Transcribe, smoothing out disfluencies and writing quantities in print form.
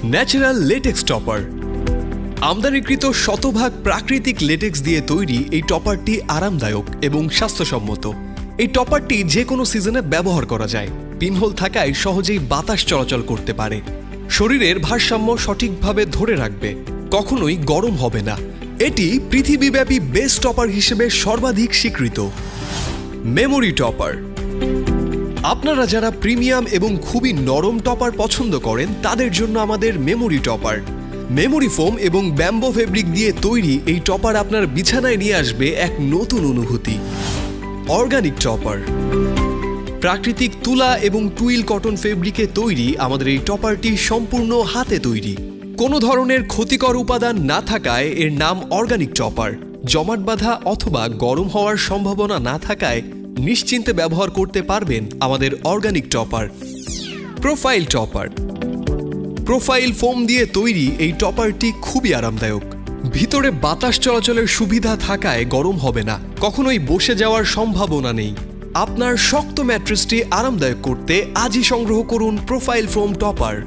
Natural LaTeX topper. আমদানিকৃত শতভাগ প্রাকৃতিক লেটেক্স দিয়ে তৈরি এই টপারটি আরামদায়ক এবং স্বাস্থ্যসম্মত। এই টপারটি যে কোনো সিজনে ব্যবহার করা যায়। পিনহোল থাকায় সহজেই বাতাস চলাচল করতে পারে। শরীরের ভারসাম্য সঠিকভাবে ধরে রাখবে, কখনোই গরম হবে না। এটি পৃথিবীব্যাপী বেস্ট টপার হিসেবে সর্বাধিক স্বীকৃত। Memory topper. আপনারা যারা প্রিমিয়াম এবং খুবই নরম টপার পছন্দ করেন তাদের জন্য আমাদের মেমোরি টপার। মেমোরি ফোম এবং ব্যাম্বো ফেব্রিক দিয়ে তৈরি এই টপার আপনার বিছানায় নিয়ে আসবে এক নতুন অনুভূতি। Organic topper. প্রাকৃতিক তুলা এবং টুইল কটন ফেব্রিকে তৈরি আমাদের এই টপারটি সম্পূর্ণ হাতে তৈরি। কোনো ধরনের ক্ষতিকর উপাদান না থাকায় এর নাম অর্গানিক টপার। জমাট বাঁধা অথবা গরম হওয়ার সম্ভাবনা না থাকায় নিশ্চিন্তে ব্যবহার করতে পারবেন আমাদের organic topper. Profile topper. Profile foam দিয়ে তৈরি এই টপারটি খুবই আরামদায়ক। ভিতরে বাতাস চলাচলের সুবিধা থাকায় গরম হবে না, কখনোই বসে যাওয়ার সম্ভাবনা নেই। আপনার শক্ত ম্যাট্রেসটি আরামদায়ক করতে আজই সংগ্রহ করুন প্রোফাইল ফোম টপার।